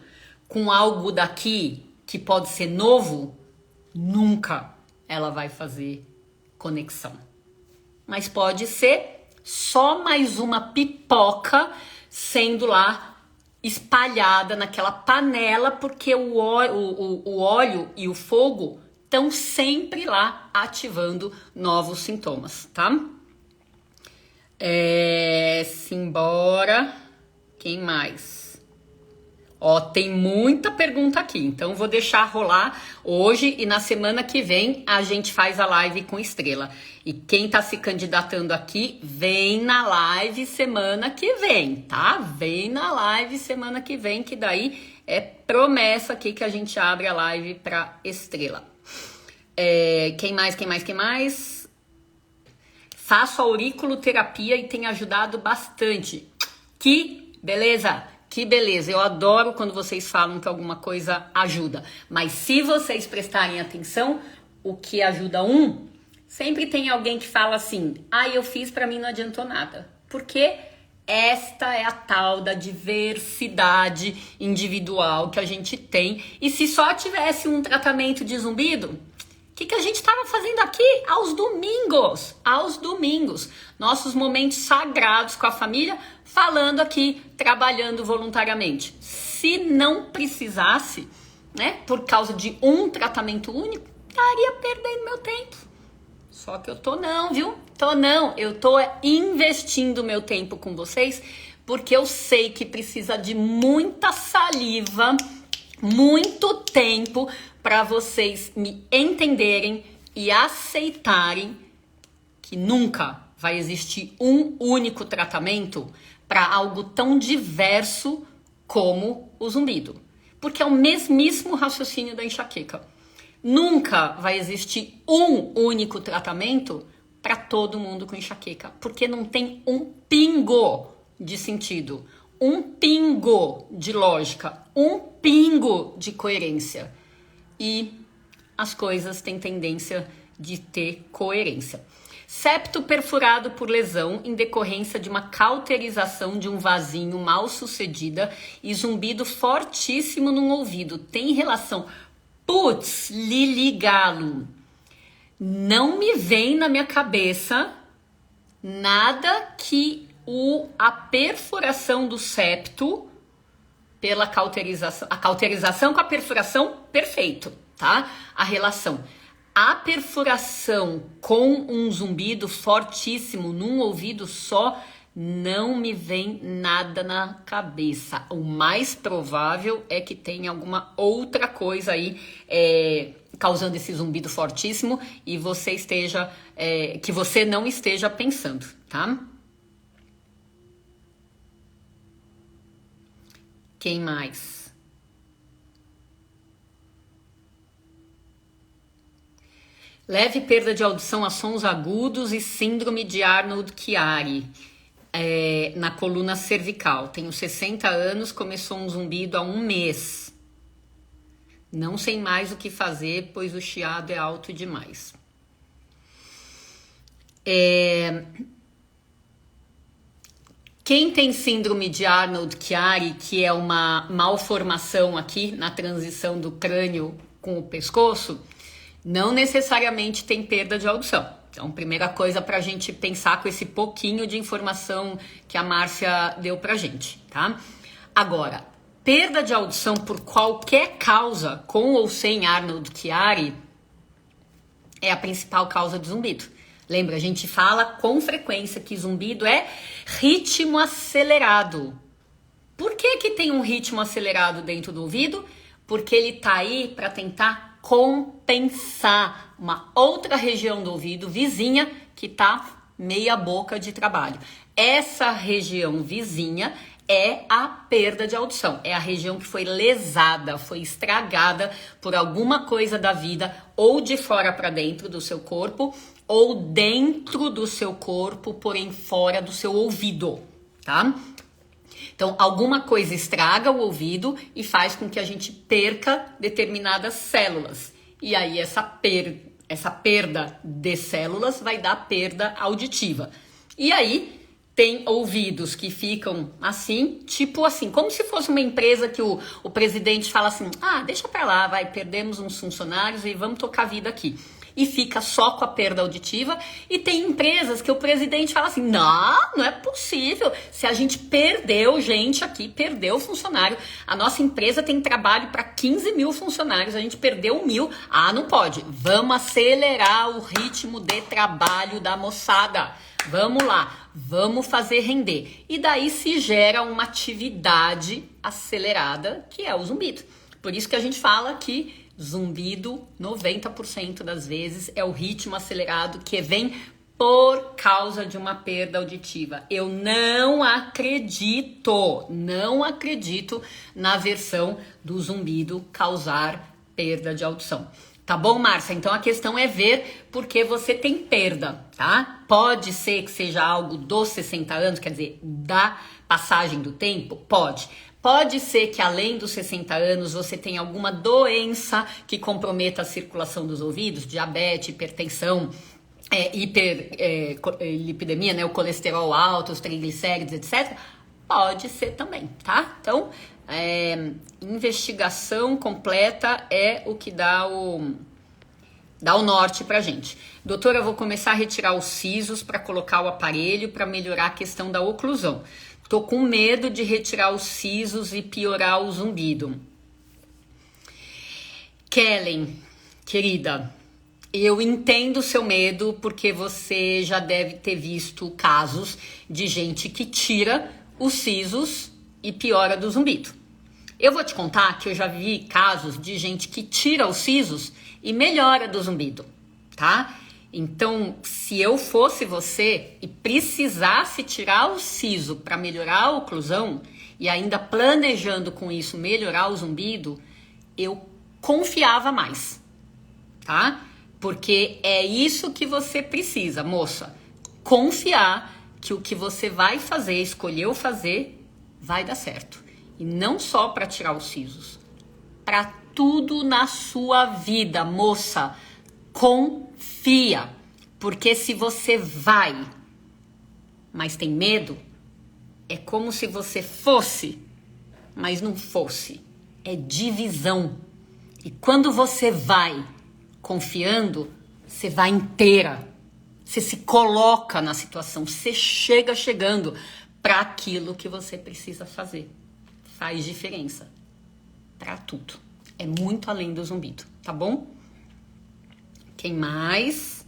com algo daqui que pode ser novo? Nunca ela vai fazer conexão. Mas pode ser só mais uma pipoca sendo lá espalhada naquela panela, porque o óleo e o fogo estão sempre lá ativando novos sintomas, tá? Simbora. Quem mais? Ó, tem muita pergunta aqui, então vou deixar rolar hoje e na semana que vem a gente faz a live com Estrela. E quem tá se candidatando aqui, vem na live semana que vem, tá? Vem na live semana que vem, que daí é promessa aqui que a gente abre a live pra Estrela. Quem mais? Faço auriculoterapia e tem ajudado bastante. Que beleza! Que beleza, eu adoro quando vocês falam que alguma coisa ajuda. Mas se vocês prestarem atenção, o que ajuda sempre tem alguém que fala assim: ah, eu fiz, pra mim não adiantou nada. Porque esta é a tal da diversidade individual que a gente tem. E se só tivesse um tratamento de zumbido, o que a gente estava fazendo aqui aos domingos, nossos momentos sagrados com a família, falando aqui, trabalhando voluntariamente. Se não precisasse, né, por causa de um tratamento único, estaria perdendo meu tempo. Só que eu tô não, viu? Eu tô investindo meu tempo com vocês, porque eu sei que precisa de muita saliva, muito tempo para vocês me entenderem e aceitarem que nunca vai existir um único tratamento para algo tão diverso como o zumbido. Porque é o mesmíssimo raciocínio da enxaqueca. Nunca vai existir um único tratamento para todo mundo com enxaqueca, porque não tem um pingo de sentido, um pingo de lógica, um pingo de coerência. E as coisas têm tendência de ter coerência. Septo perfurado por lesão em decorrência de uma cauterização de um vasinho mal sucedida e zumbido fortíssimo num ouvido. Tem relação? Putz, Lili Galo, não me vem na minha cabeça nada que a perfuração do septo pela cauterização, a cauterização com a perfuração, perfeito, tá? A relação. A perfuração com um zumbido fortíssimo num ouvido só, não me vem nada na cabeça. O mais provável é que tenha alguma outra coisa aí causando esse zumbido fortíssimo e você esteja, que você não esteja pensando, tá? Quem mais? Leve perda de audição a sons agudos e síndrome de Arnold-Chiari na coluna cervical. Tenho 60 anos, começou um zumbido há 1 mês. Não sei mais o que fazer, pois o chiado é alto demais. Quem tem síndrome de Arnold-Chiari, que é uma malformação aqui na transição do crânio com o pescoço, não necessariamente tem perda de audição. Então, primeira coisa para a gente pensar com esse pouquinho de informação que a Márcia deu pra gente, tá? Agora, Perda de audição por qualquer causa, com ou sem Arnold Chiari, é a principal causa de zumbido. Lembra, a gente fala com frequência que zumbido é ritmo acelerado. Por que que tem um ritmo acelerado dentro do ouvido? Porque ele tá aí para tentar compensar uma outra região do ouvido vizinha que tá meia boca de trabalho. Essa região vizinha é a perda de audição, é a região que foi lesada, foi estragada por alguma coisa da vida, ou de fora para dentro do seu corpo, ou dentro do seu corpo, porém fora do seu ouvido, tá? Então, alguma coisa estraga o ouvido e faz com que a gente perca determinadas células. E aí essa perda de células vai dar perda auditiva. E aí tem ouvidos que ficam assim, tipo assim, como se fosse uma empresa que o presidente fala assim, deixa pra lá, perdemos uns funcionários e vamos tocar a vida aqui. E fica só com a perda auditiva. E tem empresas que o presidente fala assim, não é possível. Se a gente perdeu gente aqui, perdeu funcionário. A nossa empresa tem trabalho para 15 mil funcionários, a gente perdeu 1.000. Não pode. Vamos acelerar o ritmo de trabalho da moçada. Vamos lá, vamos fazer render. E daí se gera uma atividade acelerada, que é o zumbido. Por isso que a gente fala que zumbido, 90% das vezes, é o ritmo acelerado que vem por causa de uma perda auditiva. Eu não acredito na versão do zumbido causar perda de audição. Tá bom, Márcia? Então a questão é ver por que você tem perda, tá? Pode ser que seja algo dos 60 anos, quer dizer, da passagem do tempo? Pode. Pode ser que além dos 60 anos você tenha alguma doença que comprometa a circulação dos ouvidos, diabetes, hipertensão, hiperlipidemia, né? O colesterol alto, os triglicéridos, etc. Pode ser também, tá? Então, investigação completa é o que dá o norte pra gente. Doutora, eu vou começar a retirar os sisos para colocar o aparelho para melhorar a questão da oclusão. Tô com medo de retirar os sisos e piorar o zumbido. Kellen, querida, eu entendo o seu medo porque você já deve ter visto casos de gente que tira os sisos e piora do zumbido. Eu vou te contar que eu já vi casos de gente que tira os sisos e melhora do zumbido, tá? Então, se eu fosse você e precisasse tirar o siso para melhorar a oclusão e ainda planejando com isso melhorar o zumbido, eu confiava mais, tá? Porque é isso que você precisa, moça. Confiar que o que você vai fazer, escolheu fazer, vai dar certo. E não só para tirar os sisos, para tudo na sua vida, moça. Confia, porque se você vai, mas tem medo, é como se você fosse, mas não fosse. É divisão. E quando você vai confiando, você vai inteira. Você se coloca na situação, você chega chegando para aquilo que você precisa fazer. Faz diferença para tudo. É muito além do zumbido, tá bom? Quem mais?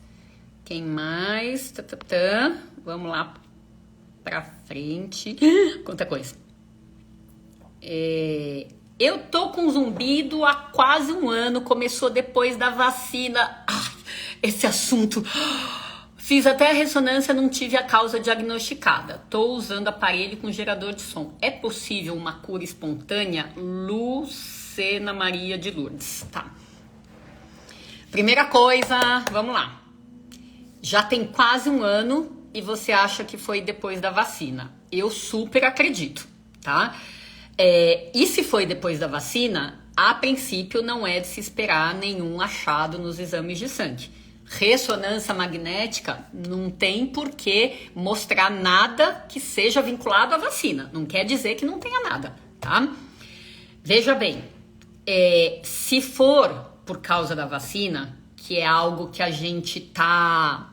Vamos lá pra frente. Quanta coisa. Eu tô com zumbido há quase 1 ano. Começou depois da vacina. Esse assunto. Fiz até a ressonância, não tive a causa diagnosticada. Tô usando aparelho com gerador de som. É possível uma cura espontânea? Lucena Maria de Lourdes. Tá. Primeira coisa, vamos lá. Já tem quase 1 ano e você acha que foi depois da vacina. Eu super acredito, tá? E se foi depois da vacina, a princípio não é de se esperar nenhum achado nos exames de sangue. Ressonância magnética não tem por que mostrar nada que seja vinculado à vacina. Não quer dizer que não tenha nada, tá? Veja bem, se for por causa da vacina, que é algo que a gente tá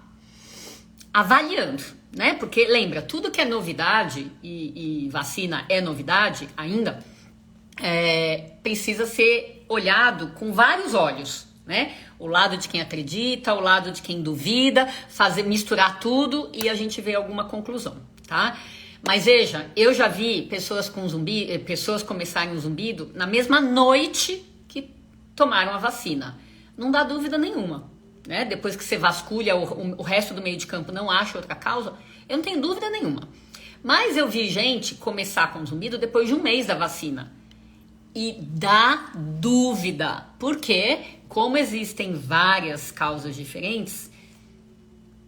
avaliando, né? Porque lembra, tudo que é novidade e vacina é novidade ainda, precisa ser olhado com vários olhos, né? O lado de quem acredita, o lado de quem duvida, misturar tudo e a gente vê alguma conclusão, tá? Mas veja, eu já vi pessoas pessoas começarem o zumbido na mesma noite que tomaram a vacina. Não dá dúvida nenhuma, né? Depois que você vasculha o resto do meio de campo, não acha outra causa, eu não tenho dúvida nenhuma. Mas eu vi gente começar com zumbido depois de um mês da vacina. E dá dúvida, porque como existem várias causas diferentes,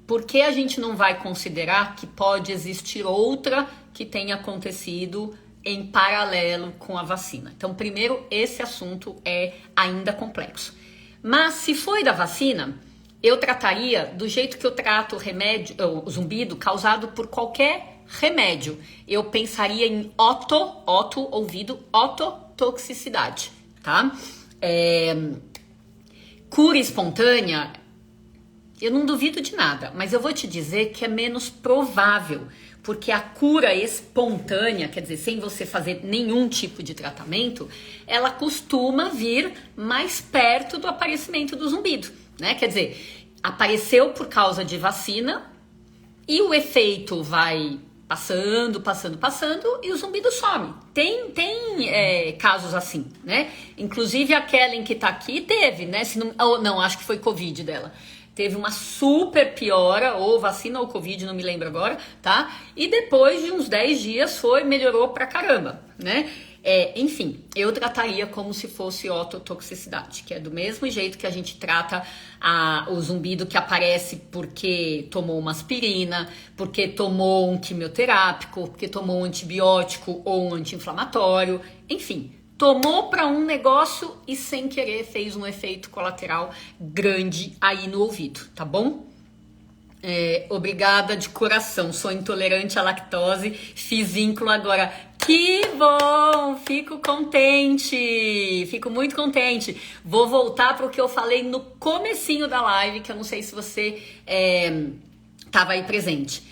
por que a gente não vai considerar que pode existir outra que tenha acontecido em paralelo com a vacina? Então, primeiro, esse assunto é ainda complexo. Mas se foi da vacina, eu trataria do jeito que eu trato o zumbido causado por qualquer remédio. Eu pensaria em ototoxicidade, tá? Cura espontânea, eu não duvido de nada, mas eu vou te dizer que é menos provável, porque a cura espontânea, quer dizer, sem você fazer nenhum tipo de tratamento, ela costuma vir mais perto do aparecimento do zumbido, né? Quer dizer, apareceu por causa de vacina e o efeito vai passando e o zumbido some. Tem casos assim, né? Inclusive a Kellen que tá aqui teve, né? Não, acho que foi Covid dela. Teve uma super piora, ou vacina ou Covid, não me lembro agora, tá? E depois de uns 10 dias melhorou pra caramba, né? Enfim, eu trataria como se fosse ototoxicidade, que é do mesmo jeito que a gente trata o zumbido que aparece porque tomou uma aspirina, porque tomou um quimioterápico, porque tomou um antibiótico ou um anti-inflamatório, enfim. Tomou para um negócio e sem querer fez um efeito colateral grande aí no ouvido, tá bom? Obrigada de coração, sou intolerante à lactose, fiz vínculo agora. Que bom, fico muito contente. Vou voltar para o que eu falei no comecinho da live, que eu não sei se você estava aí presente.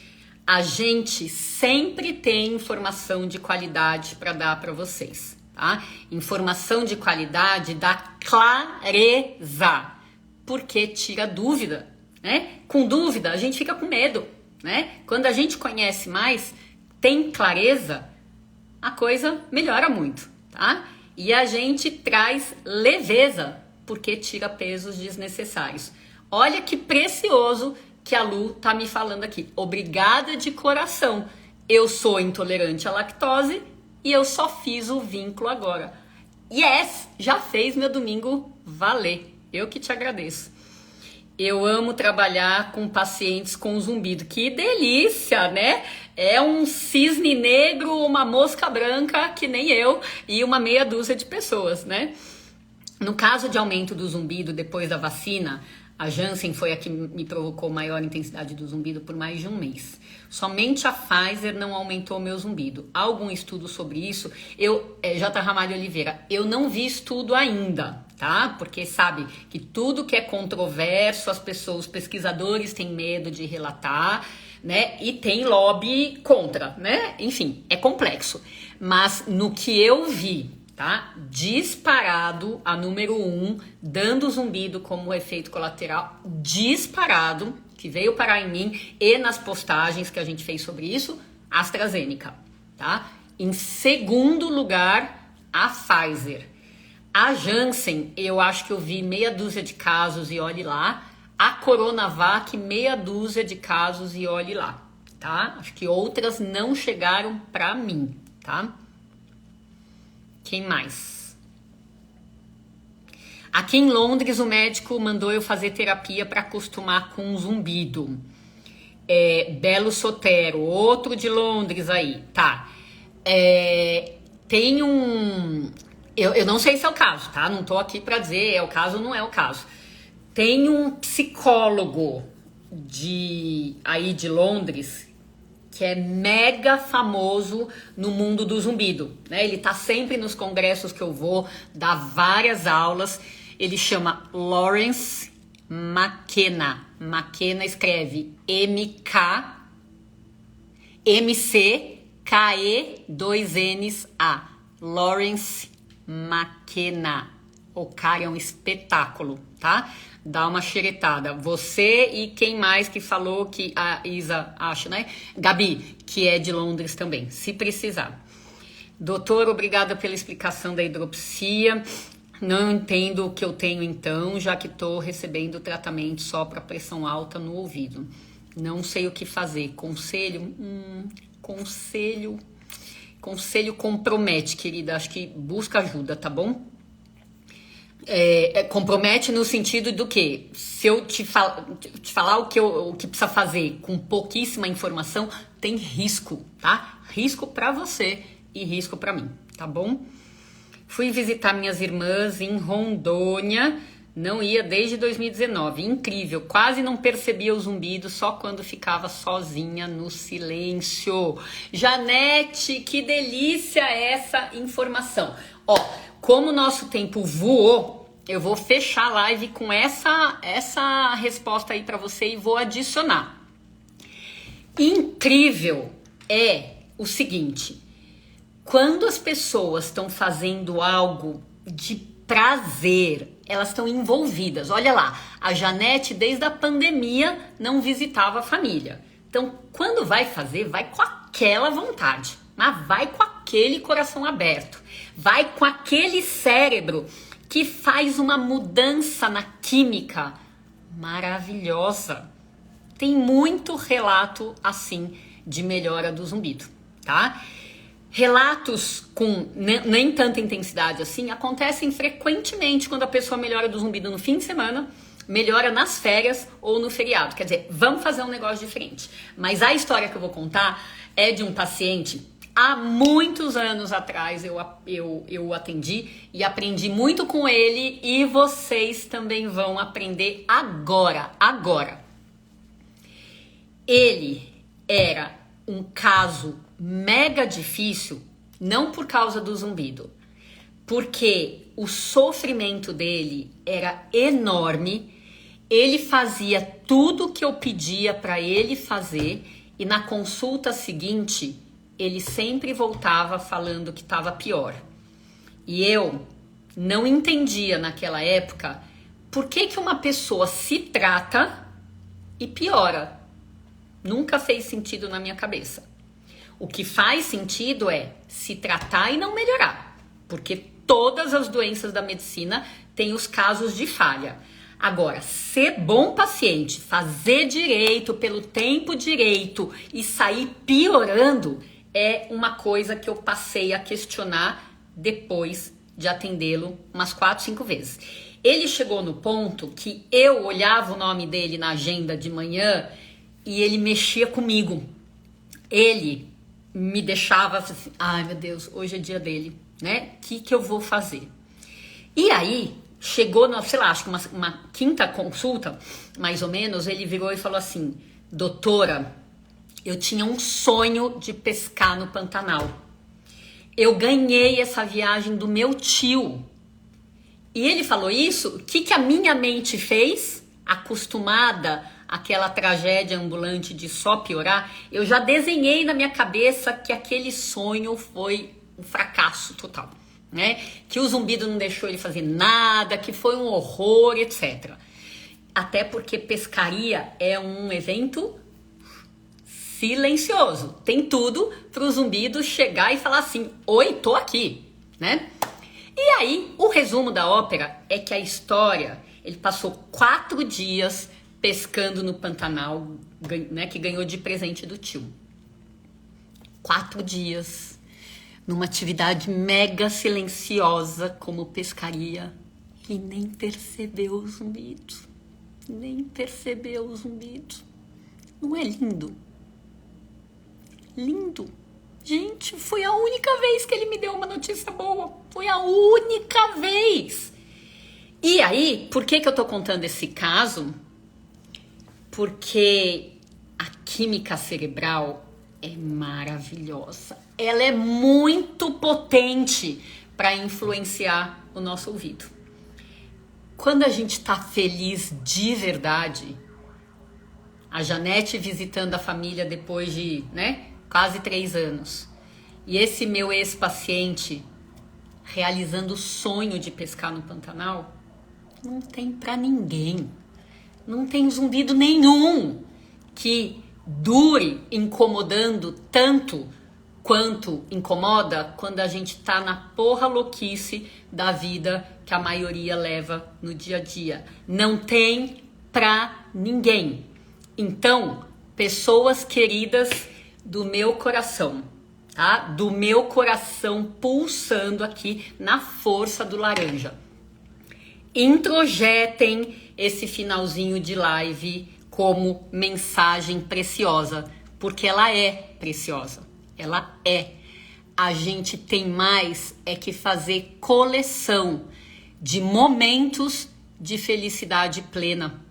A gente sempre tem informação de qualidade para dar para vocês. Tá? Informação de qualidade dá clareza, porque tira dúvida, né? Com dúvida a gente fica com medo, né? Quando a gente conhece mais, tem clareza, a coisa melhora muito, tá? E a gente traz leveza, porque tira pesos desnecessários. Olha que precioso que a Lu tá me falando aqui. Obrigada de coração. Eu sou intolerante à lactose e eu só fiz o vínculo agora. Yes! Já fez meu domingo valer. Eu que te agradeço. Eu amo trabalhar com pacientes com zumbido. Que delícia, né? É um cisne negro, uma mosca branca, que nem eu, e uma meia dúzia de pessoas, né? No caso de aumento do zumbido depois da vacina, a Janssen foi a que me provocou maior intensidade do zumbido por mais de um mês. Somente a Pfizer não aumentou meu zumbido. Há algum estudo sobre isso? J. Ramalho Oliveira, eu não vi estudo ainda, tá? Porque sabe que tudo que é controverso, os pesquisadores têm medo de relatar, né? E tem lobby contra, né? Enfim, é complexo. Mas no que eu vi, tá? Disparado, a número 1, dando zumbido como efeito colateral, disparado, que veio parar em mim e nas postagens que a gente fez sobre isso, AstraZeneca, tá? Em segundo lugar, a Pfizer. A Janssen, eu acho que eu vi meia dúzia de casos e olhe lá. A Coronavac, meia dúzia de casos e olhe lá, tá? Acho que outras não chegaram pra mim, tá? Quem mais? Aqui em Londres, o médico mandou eu fazer terapia para acostumar com o zumbido. Belo Sotero, outro de Londres aí, tá? Tem um... Eu não sei se é o caso, tá? Não tô aqui para dizer é o caso ou não é o caso. Tem um psicólogo aí de Londres que é mega famoso no mundo do zumbido, né? Ele tá sempre nos congressos que eu vou, dá várias aulas. Ele chama Lawrence McKenna. McKenna escreve McKenna. Lawrence Maquena. O cara é um espetáculo, tá? Dá uma xeretada. Você e quem mais que falou que a Isa acha, né? Gabi, que é de Londres também, se precisar. Doutor, obrigada pela explicação da hidropsia. Não entendo o que eu tenho então, já que estou recebendo tratamento só para pressão alta no ouvido. Não sei o que fazer. Conselho? Conselho compromete, querida. Acho que busca ajuda, tá bom? Compromete no sentido do que? Se eu te falar o que precisa fazer com pouquíssima informação, tem risco, tá? Risco pra você e risco pra mim, tá bom? Fui visitar minhas irmãs em Rondônia, não ia desde 2019, incrível, quase não percebia o zumbido, só quando ficava sozinha no silêncio. Janete, que delícia essa informação. Ó, como o nosso tempo voou, eu vou fechar a live com essa resposta aí pra você e vou adicionar. Incrível é o seguinte: quando as pessoas estão fazendo algo de prazer, elas estão envolvidas. Olha lá, a Janete desde a pandemia não visitava a família. Então, quando vai fazer, vai com aquela vontade, mas vai com aquele coração aberto, vai com aquele cérebro que faz uma mudança na química maravilhosa. Tem muito relato assim de melhora do zumbido, tá? Relatos com nem tanta intensidade assim acontecem frequentemente quando a pessoa melhora do zumbido no fim de semana, melhora nas férias ou no feriado. Quer dizer, vamos fazer um negócio diferente. Mas a história que eu vou contar é de um paciente. Há muitos anos atrás eu atendi e aprendi muito com ele e vocês também vão aprender agora. Ele era um caso mega difícil, não por causa do zumbido, porque o sofrimento dele era enorme, ele fazia tudo que eu pedia para ele fazer e na consulta seguinte ele sempre voltava falando que estava pior. E eu não entendia naquela época por que uma pessoa se trata e piora. Nunca fez sentido na minha cabeça. O que faz sentido é se tratar e não melhorar, porque todas as doenças da medicina têm os casos de falha. Agora, ser bom paciente, fazer direito pelo tempo direito e sair piorando é uma coisa que eu passei a questionar depois de atendê-lo umas 4, 5 vezes. Ele chegou no ponto que eu olhava o nome dele na agenda de manhã e ele mexia comigo. Ele me deixava assim, ai meu Deus, hoje é dia dele, né? O que eu vou fazer? E aí, chegou, sei lá, acho que uma quinta consulta, mais ou menos, ele virou e falou assim, doutora, eu tinha um sonho de pescar no Pantanal. Eu ganhei essa viagem do meu tio. E ele falou isso, o que a minha mente fez? Acostumada àquela tragédia ambulante de só piorar, eu já desenhei na minha cabeça que aquele sonho foi um fracasso total, né? Que o zumbido não deixou ele fazer nada, que foi um horror, etc. Até porque pescaria é um evento silencioso. Tem tudo para o zumbido chegar e falar assim, oi, tô aqui, né? E aí, o resumo da ópera é que a história, ele passou 4 dias pescando no Pantanal, né, que ganhou de presente do tio. 4 dias, numa atividade mega silenciosa como pescaria, e nem percebeu o zumbido. Nem percebeu o zumbido. Não é lindo? Lindo. Gente, foi a única vez que ele me deu uma notícia boa. Foi a única vez. E aí, por que eu tô contando esse caso? Porque a química cerebral é maravilhosa. Ela é muito potente para influenciar o nosso ouvido. Quando a gente tá feliz de verdade, a Janete visitando a família depois de, quase 3 anos. E esse meu ex-paciente realizando o sonho de pescar no Pantanal, não tem pra ninguém. Não tem zumbido nenhum que dure incomodando tanto quanto incomoda quando a gente tá na porra louquice da vida que a maioria leva no dia a dia. Não tem pra ninguém. Então, pessoas queridas do meu coração, tá? Do meu coração pulsando aqui na força do laranja. Introjetem esse finalzinho de live como mensagem preciosa, porque ela é preciosa. Ela é. A gente tem mais é que fazer coleção de momentos de felicidade plena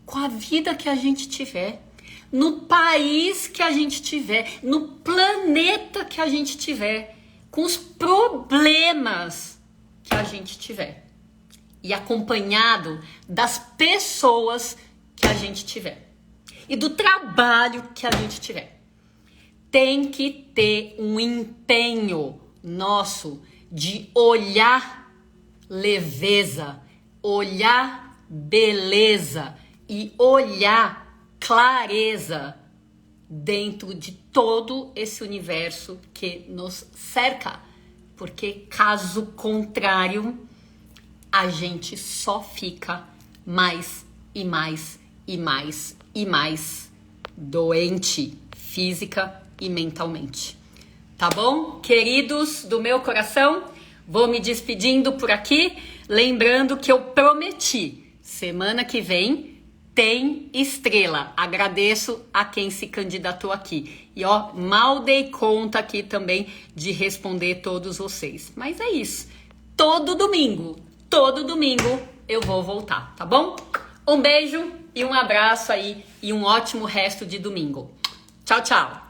com a vida que a gente tiver, no país que a gente tiver, no planeta que a gente tiver, com os problemas que a gente tiver e acompanhado das pessoas que a gente tiver e do trabalho que a gente tiver. Tem que ter um empenho nosso de olhar leveza, olhar beleza e olhar clareza dentro de todo esse universo que nos cerca. Porque caso contrário, a gente só fica mais e mais e mais e mais doente física e mentalmente. Tá bom? Queridos do meu coração, vou me despedindo por aqui, lembrando que eu prometi, semana que vem tem estrela. Agradeço a quem se candidatou aqui. E ó, mal dei conta aqui também de responder todos vocês. Mas é isso. Todo domingo eu vou voltar, tá bom? Um beijo e um abraço aí e um ótimo resto de domingo. Tchau, tchau.